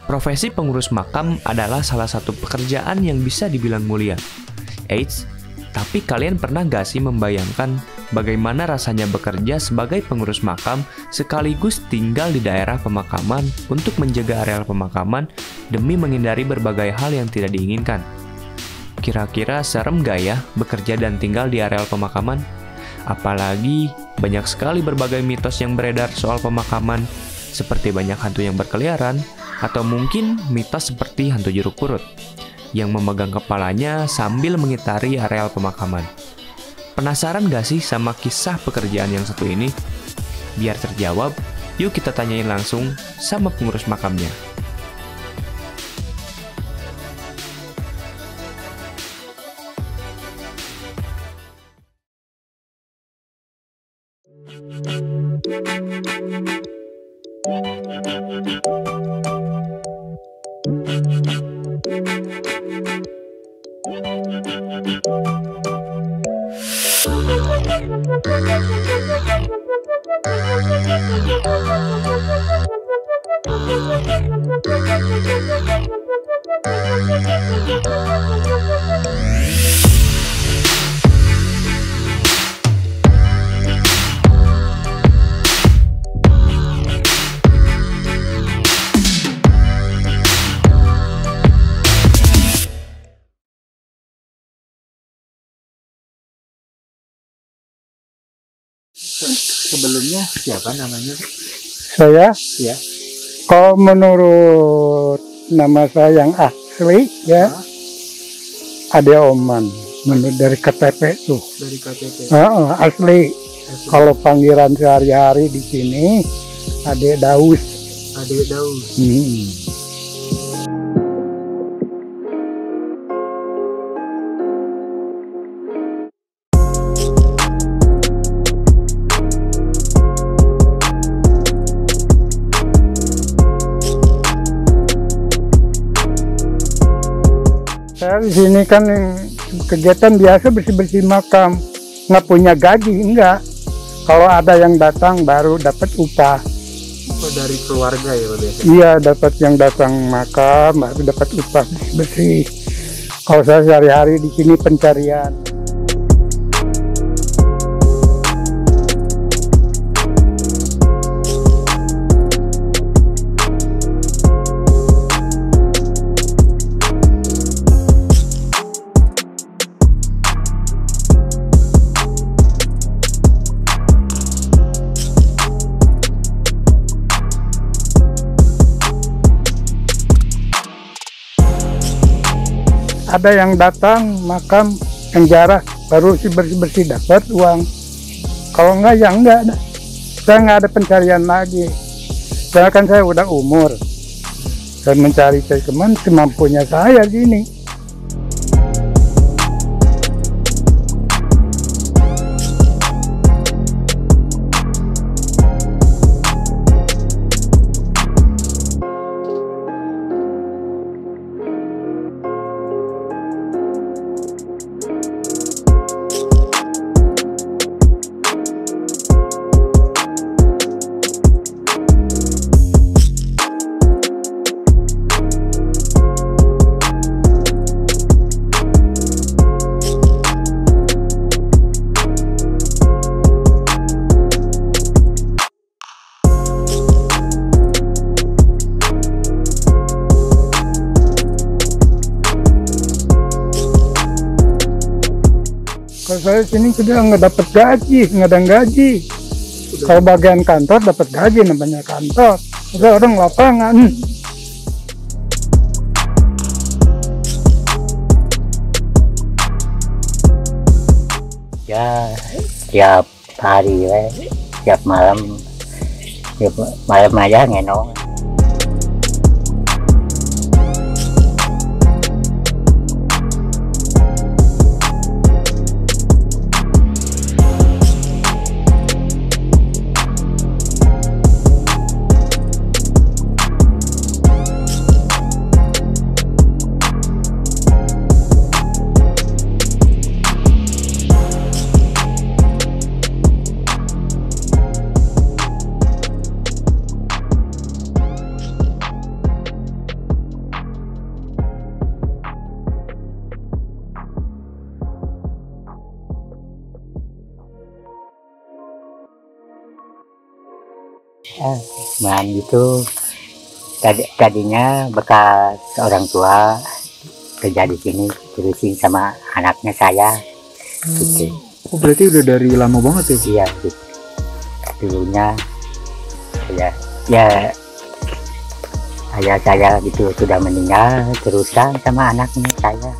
Profesi pengurus makam adalah salah satu pekerjaan yang bisa dibilang mulia. Eits, tapi kalian pernah gak sih membayangkan bagaimana rasanya bekerja sebagai pengurus makam sekaligus tinggal di daerah pemakaman untuk menjaga areal pemakaman demi menghindari berbagai hal yang tidak diinginkan? Kira-kira serem gak ya bekerja dan tinggal di areal pemakaman? Apalagi banyak sekali berbagai mitos yang beredar soal pemakaman, seperti banyak hantu yang berkeliaran, atau mungkin mitos seperti hantu jeruk purut yang memegang kepalanya sambil mengitari areal pemakaman. Penasaran gak sih sama kisah pekerjaan yang satu ini? Biar terjawab, yuk kita tanyain langsung sama pengurus makamnya. Sebelumnya siapa namanya? Saya? Ya. Kalau menurut nama saya yang asli ya, Ade Oman. Menurut dari KTP tuh. Dari KTP. Asli. Kalau panggilan sehari-hari di sini Ade Daus. Ade Daus. Saya di sini kan kegiatan biasa bersih-bersih makam, nggak punya gaji, enggak. Kalau ada yang datang baru dapat upah. Oh, dari keluarga ya biasanya? Iya, dapat yang datang makam baru dapat upah bersih. Kalau saya sehari-hari di sini pencarian. Ada yang datang makam yang jarah baru bersih-bersih dapat uang. Kalau enggak ya enggak. Saya nggak ada pencarian lagi. Soalnya kan saya udah umur. Saya mencari teman semampunya saya gini. Kalau saya sini sudah nggak dapat gaji, nggak ada gaji. Kalau bagian kantor dapat gaji, namanya kantor. Udah orang lapangan. Ya tiap hari tiap malam aja ngenong. Malam itu tadinya bekas orang tua kerja di sini, terusin sama anaknya saya. Gitu. Oh, berarti udah dari lama banget ya? Iya, gitu. Dulunya ya ayah saya gitu sudah meninggal, terusan sama anaknya saya.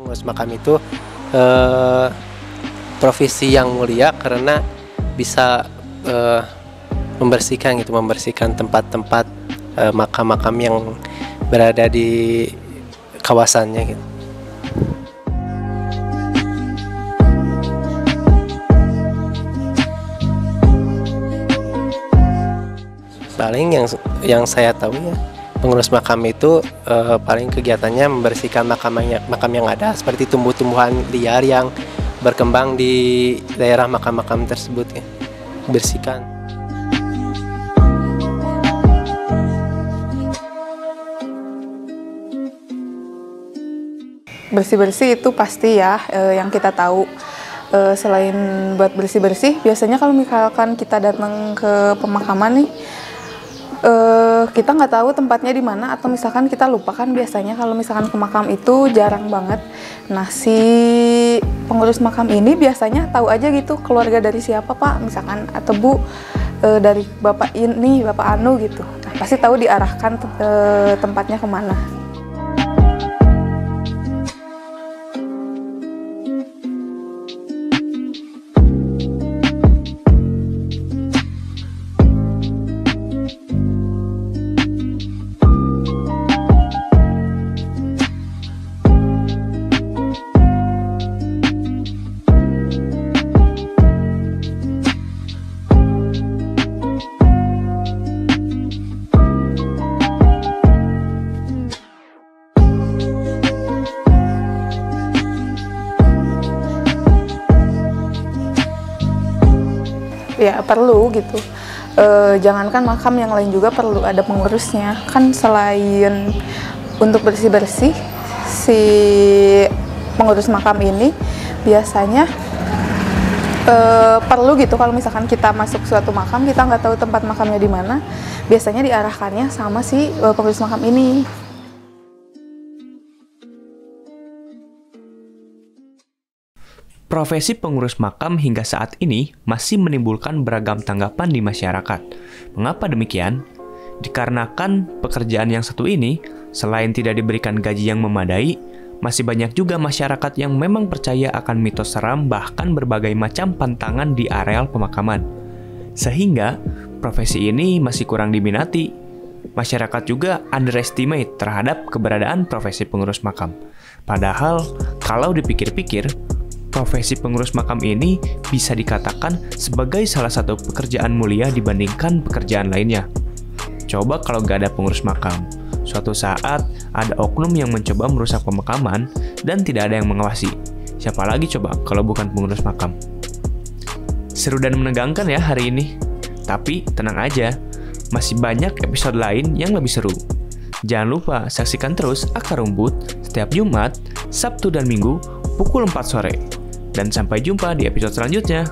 Pengurus makam itu profesi yang mulia karena bisa membersihkan tempat-tempat makam-makam yang berada di kawasannya gitu. Paling yang saya tahu ya, pengurus makam itu paling kegiatannya membersihkan makam yang ada, seperti tumbuh-tumbuhan liar yang berkembang di daerah makam-makam tersebut ya. Bersihkan. Bersih-bersih itu pasti ya, yang kita tahu. Selain buat bersih-bersih, biasanya kalau misalkan kita datang ke pemakaman nih, kita nggak tahu tempatnya di mana, atau misalkan kita lupa kan, biasanya kalau misalkan ke makam itu jarang banget. Nah, si pengurus makam ini biasanya tahu aja gitu keluarga dari siapa Pak, misalkan, atau Bu dari Bapak ini, Bapak Anu gitu. Nah, pasti tahu diarahkan tempatnya kemana. Ya perlu gitu, jangankan makam, yang lain juga perlu ada pengurusnya kan. Selain untuk bersih-bersih, si pengurus makam ini biasanya perlu gitu, kalau misalkan kita masuk suatu makam, kita nggak tahu tempat makamnya di mana, biasanya diarahkannya sama si pengurus makam ini. Profesi pengurus makam hingga saat ini masih menimbulkan beragam tanggapan di masyarakat. Mengapa demikian? Dikarenakan pekerjaan yang satu ini, selain tidak diberikan gaji yang memadai, masih banyak juga masyarakat yang memang percaya akan mitos seram, bahkan berbagai macam pantangan di areal pemakaman. Sehingga, profesi ini masih kurang diminati. Masyarakat juga underestimate terhadap keberadaan profesi pengurus makam. Padahal, kalau dipikir-pikir, profesi pengurus makam ini bisa dikatakan sebagai salah satu pekerjaan mulia dibandingkan pekerjaan lainnya. Coba kalau gak ada pengurus makam, suatu saat ada oknum yang mencoba merusak pemakaman dan tidak ada yang mengawasi. Siapa lagi coba kalau bukan pengurus makam? Seru dan menegangkan ya hari ini. Tapi tenang aja, masih banyak episode lain yang lebih seru. Jangan lupa saksikan terus Akar Rumput setiap Jumat, Sabtu dan Minggu pukul 4 sore. Dan sampai jumpa di episode selanjutnya.